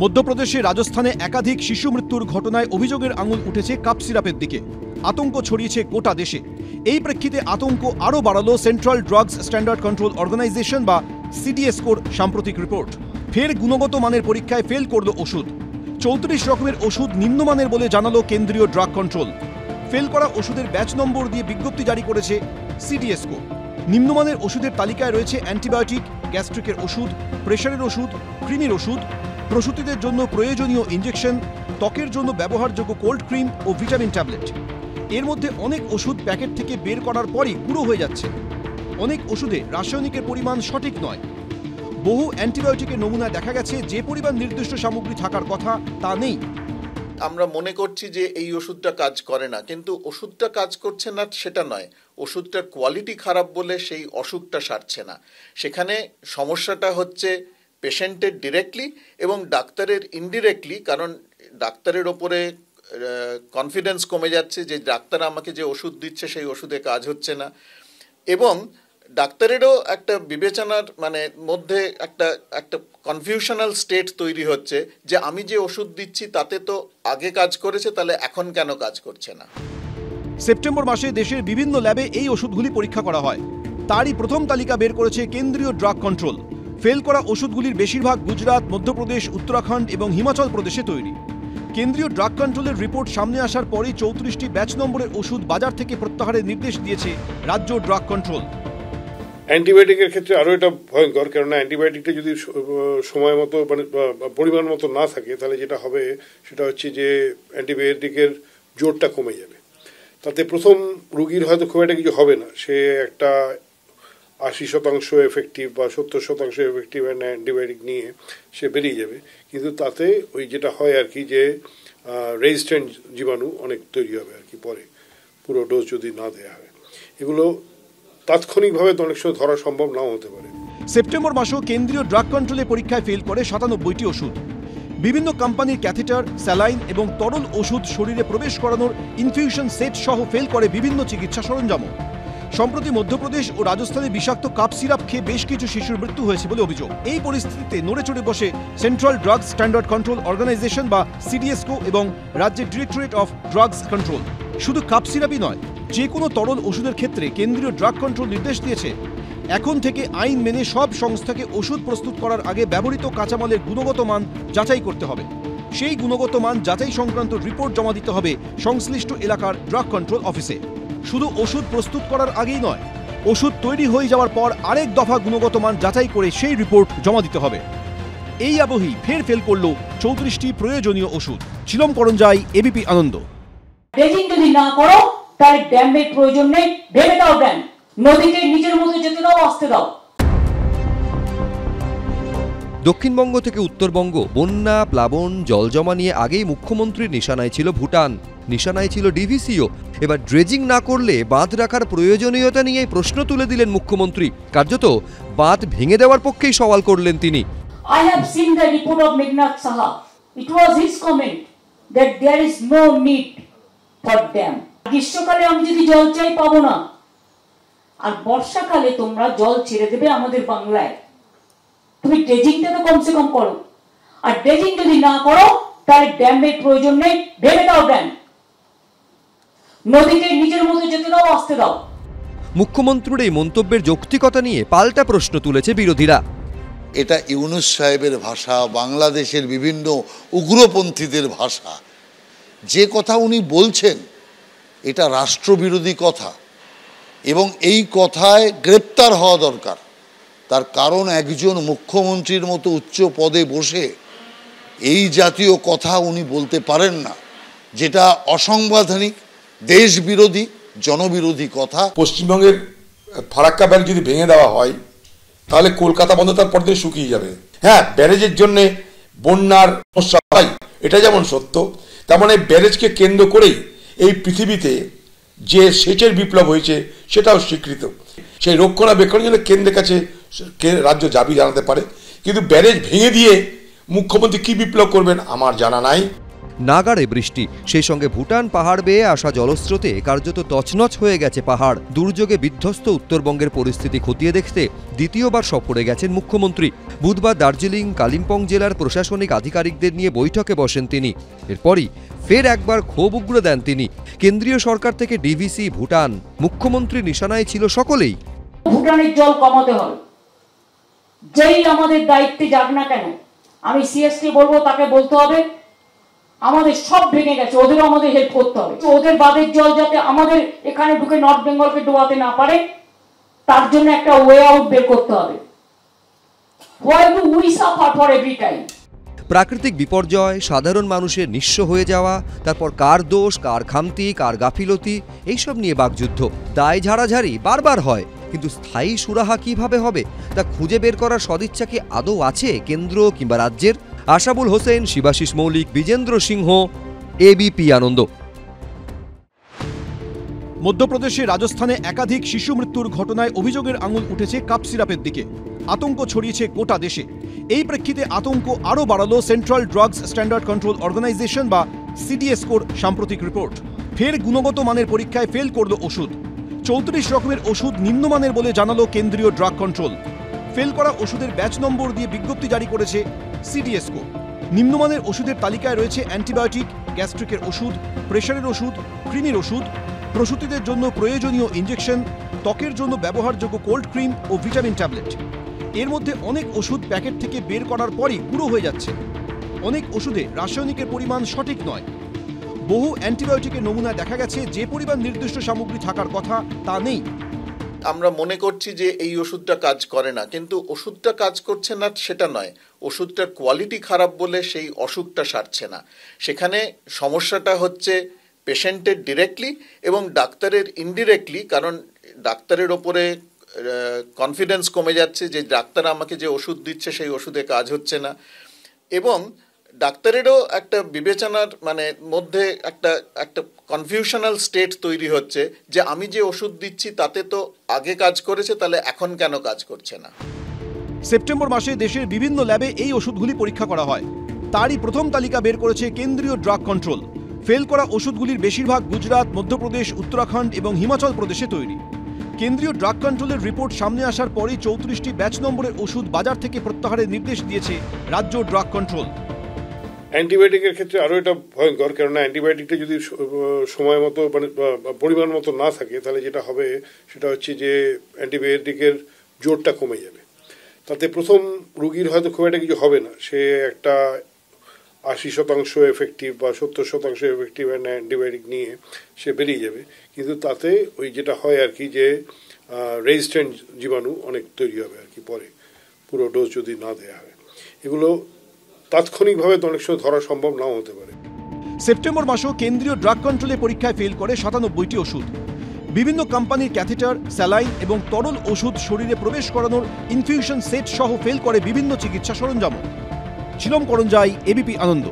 মধ্যপ্রদেশে রাজস্থানে একাধিক শিশু মৃত্যুর ঘটনায় অভিযোগের আঙুল উঠেছে কাপ সিরাপের দিকে। আতঙ্ক ছড়িয়েছে গোটা দেশে। এই প্রেক্ষিতে আতঙ্ক আরও বাড়ালো central drugs standard control organisation বা সিডিএসকোর সাম্প্রতিক রিপোর্ট। ফের গুণগত মানের পরীক্ষায় ফেল করল ওষুধ। 34 রকমের ওষুধ নিম্নমানের বলে জানালো কেন্দ্রীয় ড্রাগ কন্ট্রোল। ফেল করা ওষুধের ব্যাচ নম্বর দিয়ে বিজ্ঞপ্তি জারি করেছে সিডিএসকো। নিম্নমানের ওষুধের তালিকায় রয়েছে অ্যান্টিবায়োটিক, গ্যাস্ট্রিকের ওষুধ, প্রেশারের ওষুধ, কৃমির ওষুধ, প্রসূতিদের জন্য প্রয়োজনীয় ইনজেকশন, ত্বকের জন্য ব্যবহারযোগ্য কোল্ড ক্রিম ও ভিটামিন ট্যাবলেট। এর মধ্যে অনেক ওষুধ প্যাকেট থেকে বের করার পরই গুঁড়ো হয়ে যাচ্ছে। অনেক ওষুধে রাসায়নিকের পরিমাণ সঠিক নয়। বহু অ্যান্টিবায়োটিকের নমুনায় দেখা গেছে যে পরিমাণ নির্দিষ্ট সামগ্রী থাকার কথা তা নেই। আমরা মনে করছি যে এই ওষুধটা কাজ করে না, কিন্তু ওষুধটা কাজ করছে না সেটা নয়, ওষুধটার কোয়ালিটি খারাপ বলে সেই অসুখটা সারছে না। সেখানে সমস্যাটা হচ্ছে পেশেন্টের ডিরেক্টলি এবং ডাক্তারের ইনডিরেক্টলি, কারণ ডাক্তারের ওপরে কনফিডেন্স কমে যাচ্ছে যে ডাক্তার আমাকে যে ওষুধ দিচ্ছে সেই ওষুধে কাজ হচ্ছে না, এবং ডাক্তারেরও একটা বিবেচনার মধ্যে একটা কনফিউশনাল স্টেট তৈরি হচ্ছে যে আমি যে ওষুধ দিচ্ছি তাতে তো আগে কাজ করেছে, তাহলে এখন কেন কাজ করছে না। সেপ্টেম্বর মাসে দেশের বিভিন্ন ল্যাবে এই ওষুধগুলি পরীক্ষা করা হয়। তারই প্রথম তালিকা বের করেছে কেন্দ্রীয় ড্রাগ কন্ট্রোল। ফেল করা ওষুধগুলির বেশিরভাগ গুজরাট, মধ্যপ্রদেশ, উত্তরাখণ্ড এবং হিমাচল প্রদেশে তৈরি। কেন্দ্রীয় ড্রাগ কন্ট্রোলের রিপোর্ট সামনে আসার পরই 34টি ব্যাচ নম্বরের ওষুধ বাজার থেকে প্রত্যাহারের নির্দেশ দিয়েছে রাজ্য ড্রাগ কন্ট্রোল। অ্যান্টিবায়োটিকের ক্ষেত্রে আরও এটা ভয়ঙ্কর, কেননা অ্যান্টিবায়োটিকটা যদি সময় মতো পরিমাণ মতো না থাকে, তাহলে যেটা হবে সেটা হচ্ছে যে অ্যান্টিবায়োটিকের জোরটা কমে যাবে। তাতে প্রথম রুগীর হয়তো খুব একটা কিছু হবে না, সে একটা 80% এফেক্টিভ বা 70% এফেক্টিভ অ্যান্টিবায়োটিক নিয়ে সে বেরিয়ে যাবে। কিন্তু তাতে ওই যেটা হয় আর কি, যে রেজিস্ট্যান্ট জীবাণু অনেক তৈরি হবে আর কি পরে, পুরো ডোজ যদি না দেওয়া হয়। এগুলো তাৎক্ষণিকভাবে অনেক সময় ধরা সম্ভব নাও হতে পারে। সেপ্টেম্বর মাসেও কেন্দ্রীয় ড্রাগ কন্ট্রোলের পরীক্ষায় ফেল করে 97টি ওষুধ। বিভিন্ন কোম্পানির ক্যাথেটার, স্যালাইন এবং তরল ওষুধ শরীরে প্রবেশ করানোর ইনফিউশন সেট সহ ফেল করে বিভিন্ন চিকিৎসা সরঞ্জামও। সম্প্রতি মধ্যপ্রদেশ ও রাজস্থানে বিষাক্ত কাপ সিরাপ খেয়ে বেশ কিছু শিশুর মৃত্যু হয়েছে বলে অভিযোগ। এই পরিস্থিতিতে নড়ে চড়ে বসে central drugs standard control organisation বা সিডিএসকো এবং রাজ্যের ডিরেক্টরেট অফ ড্রাগস কন্ট্রোল। শুধু কাপ সিরাপই নয়, যে কোনো তরল ওষুধের ক্ষেত্রে কেন্দ্রীয় ড্রাগ কন্ট্রোল নির্দেশ দিয়েছে এখন থেকে আইন মেনে সব সংস্থাকে ওষুধ প্রস্তুত করার আগে ব্যবহৃত কাঁচামালের গুণগত মান যাচাই করতে হবে। সেই গুণগত মান যাচাই সংক্রান্ত রিপোর্ট জমা দিতে হবে সংশ্লিষ্ট এলাকার ড্রাগ কন্ট্রোল অফিসে। শুধু ওষুধ প্রস্তুত করার আগেই নয়, ওষুধ তৈরি হয়ে যাওয়ার পর আরেক দফা গুণগত মান যাচাই করে সেই রিপোর্ট জমা দিতে হবে। এই আবহেই ফেল করল 34টি প্রয়োজনীয় ওষুধ। ছিলম করঞ্জাই, এবিপি আনন্দ। যদি না করো তাহলে ড্যামের প্রয়োজন নেই, ভেবে দাও ড্যাম, নদীকে নিজের মতো যেতে দাও, আসতে দাও। দক্ষিণবঙ্গ থেকে উত্তরবঙ্গ বন্যা, প্লাবন, জলজমা নিয়ে আগেই মুখ্যমন্ত্রীর নিশানায় ছিল ভুটান, নিশানায় ছিল ডিভিসিও। এবার ড্রেজিং না করলে বাঁধ রাখার প্রয়োজনীয়তা নিয়ে প্রশ্ন তুলে দিলেন মুখ্যমন্ত্রী। কার্যত বাঁধ ভেঙে দেওয়ার পক্ষেই সওয়াল করলেন তিনি। I have seen the report of Meghnad Saha. It was his comment that there is no need for dam. গ্রীষ্মকালে আমি যদি জল চাই পাবো না, আর বর্ষাকালে তোমরা জল ছেড়ে দেবে আমাদের বাংলায়। তুমি ড্রেজিংটা তো কমসে কম করো, আর ড্রেজিং যদি না করো তাহলে ড্যামের প্রয়োজন নেই, ভেবে দাও ড্যাম, নদীকে নিজের মতো যেতে দাও, আসতে দাও। মুখ্যমন্ত্রীর এই মন্তব্যের যৌক্তিকতা নিয়ে পাল্টা প্রশ্ন তুলেছে বিরোধীরা। এটা ইউনূস সাহেবের ভাষা, বাংলাদেশের বিভিন্ন উগ্রপন্থীদের ভাষা। যে কথা উনি বলছেন এটা রাষ্ট্রবিরোধী কথা, এবং এই কথায় গ্রেপ্তার হওয়া দরকার। তার কারণ একজন মুখ্যমন্ত্রীর মতো উচ্চ পদে বসে এই জাতীয় কথা উনি বলতে পারেন না, যেটা অসাংবিধানিক, দেশ বিরোধী, জনবিরোধী কথা। পশ্চিমবঙ্গের ফারাক্কা ব্যারেজ যদি ভেঙে দেওয়া হয় তাহলে কলকাতা বন্ধ তার পর দিন শুকিয়ে যাবে। হ্যাঁ, ব্যারেজের জন্য বন্যার সমস্যা হয়, এটা যেমন সত্য, তেমন এই ব্যারেজকে কেন্দ্র করেই এই পৃথিবীতে যে সেচের বিপ্লব হয়েছে সেটাও স্বীকৃত। সেই রক্ষণাবেক্ষণের জন্য কেন্দ্রের কাছে রাজ্য দাবি জানাতে পারে, কিন্তু ব্যারেজ ভেঙে দিয়ে মুখ্যমন্ত্রী কি বিপ্লব করবেন আমার জানা নাই। নাগাড়ে বৃষ্টি, সেই সঙ্গে ভুটান পাহাড় বেয়ে আসা জলস্রোতে কার্যত তছনছ হয়ে গেছে পাহাড়। দুর্যোগে বিধ্বস্ত উত্তরবঙ্গের পরিস্থিতি খতিয়ে দেখতে দ্বিতীয়বার সফরে গেছেন মুখ্যমন্ত্রী। বুধবার দার্জিলিং, কালিম্পং জেলার প্রশাসনিক আধিকারিকদের নিয়ে বৈঠকে বসেন তিনি। এরপরই ফের একবার ক্ষোভ উগরে দেন তিনি। কেন্দ্রীয় সরকার থেকে ডিভিসি, ভুটান, মুখ্যমন্ত্রী নিশানায় ছিল সকলেই। ভুটানের জল কমাতে হবে, যেই আমাদের দায়িত্বে যাক না কেন, আমি সিএসকে বলবো, তাকে বলতে হবে আমাদের সব ভেঙে গেছে, ওদেরও আমাদের হেল্প করতে হবে। ওদের বাঁধের জল যাতে আমাদের এখানে ঢুকে নর্থ বেঙ্গলকে ডোবাতে না পারে, তার জন্য একটা ওয়ে আউট বের করতে হবে। Why do we suffer for every time? প্রাকৃতিক বিপর্যয়, সাধারণ মানুষের নিঃস্ব হয়ে যাওয়া, তারপর কার দোষ, কার খামতি, কার গাফিলতি, এইসব নিয়ে বাকযুদ্ধ, দায় ঝাড়াঝাড়ি বারবার হয়। কিন্তু স্থায়ী সুরাহা কিভাবে হবে তা খুঁজে বের করার সদিচ্ছা কি আদৌ আছে কেন্দ্র কিংবা রাজ্যের? আশাবুল হোসেন, শিবাশিস মৌলিক, বিজেন্দ্র সিংহ, এবিপি আনন্দ। মধ্যপ্রদেশে রাজস্থানে একাধিক শিশু মৃত্যুর ঘটনায় অভিযোগের আঙুল উঠেছে কাপ সিরাপের দিকে। আতঙ্ক ছড়িয়েছে গোটা দেশে। এই প্রেক্ষিতে আতঙ্ক আরও বাড়ালো central drugs standard control organisation বা সিডিএসকোর সাম্প্রতিক রিপোর্ট। ফের গুণগত মানের পরীক্ষায় ফেল করল ওষুধ। 34 রকমের ওষুধ নিম্নমানের বলে জানালো কেন্দ্রীয় ড্রাগ কন্ট্রোল। ফেল করা ওষুধের ব্যাচ নম্বর দিয়ে বিজ্ঞপ্তি জারি করেছে সিডিএসকো। নিম্নমানের ওষুধের তালিকায় রয়েছে অ্যান্টিবায়োটিক, গ্যাস্ট্রিকের ওষুধ, প্রেশারের ওষুধ, কৃমির ওষুধ, প্রসূতিদের জন্য প্রয়োজনীয় ইনজেকশন, ত্বকের জন্য ব্যবহারযোগ্য কোল্ড ক্রিম ও ভিটামিন ট্যাবলেট। এর মধ্যে অনেক ওষুধ প্যাকেট থেকে বের করার পরই গুঁড়ো হয়ে যাচ্ছে। অনেক ওষুধে রাসায়নিকের পরিমাণ সঠিক নয়। বহু অ্যান্টিবায়োটিকের নমুনায় দেখা গেছে যে পরিমাণ নির্দিষ্ট সামগ্রী থাকার কথা তা নেই। আমরা মনে করছি যে এই ওষুধটা কাজ করে না, কিন্তু ওষুধটা কাজ করছে না সেটা নয়, ওষুধটার কোয়ালিটি খারাপ বলে সেই অসুখটা সারছে না। সেখানে সমস্যাটা হচ্ছে পেশেন্টের ডিরেক্টলি এবং ডাক্তারের ইনডিরেক্টলি, কারণ ডাক্তারের ওপরে কনফিডেন্স কমে যাচ্ছে যে ডাক্তার আমাকে যে ওষুধ দিচ্ছে সেই ওষুধে কাজ হচ্ছে না, এবং ডাক্তারেরও একটা বিবেচনার মধ্যে একটা কনফিউশনাল স্টেট তৈরি হচ্ছে যে আমি যে ওষুধ দিচ্ছি তাতে তো আগে কাজ করেছে, তাহলে এখন কেন কাজ করছে না। সেপ্টেম্বর মাসে দেশের বিভিন্ন ল্যাবে এই ওষুধগুলি পরীক্ষা করা হয়। তারই প্রথম তালিকা বের করেছে কেন্দ্রীয় ড্রাগ কন্ট্রোল। ফেল করা ওষুধগুলির বেশিরভাগ গুজরাট, মধ্যপ্রদেশ, উত্তরাখণ্ড এবং হিমাচল প্রদেশে তৈরি। কেন্দ্রীয় ড্রাগ কন্ট্রোলের রিপোর্ট সামনে আসার পরই 34টি ব্যাচ নম্বরের ওষুধ বাজার থেকে প্রত্যাহারের নির্দেশ দিয়েছে রাজ্য ড্রাগ কন্ট্রোল। অ্যান্টিবায়োটিকের ক্ষেত্রে আরও এটা ভয়ঙ্কর, কেননা অ্যান্টিবায়োটিকটা যদি সময় মতো পরিমাণ মতো না থাকে, তাহলে যেটা হবে সেটা হচ্ছে যে অ্যান্টিবায়োটিকের জোরটা কমে যাবে। তাতে প্রথম রুগীর হয়তো খুব একটা কিছু হবে না, সে একটা 80% এফেক্টিভ বা 70% এফেক্টিভ অ্যান্টিবায়োটিক নিয়ে সে বেরিয়ে যাবে। কিন্তু তাতে ওই যেটা হয় আর কি, যে রেজিস্ট্যান্ট জীবাণু অনেক তৈরি হবে আর কি পরে, পুরো ডোজ যদি না দেওয়া হয়। এগুলো তাৎক্ষণিকভাবে তো অনেক সময় ধরা সম্ভব নাও হতে পারে। সেপ্টেম্বর মাসেও কেন্দ্রীয় ড্রাগ কন্ট্রোলে পরীক্ষায় ফেল করে 97টি ওষুধ। বিভিন্ন কোম্পানির ক্যাথেটার, স্যালাইন এবং তরল ওষুধ শরীরে প্রবেশ করানোর ইনফিউশন সেট সহ ফেল করে বিভিন্ন চিকিৎসা সরঞ্জামও। ছিলম করঞ্জাই, এবিপি আনন্দ।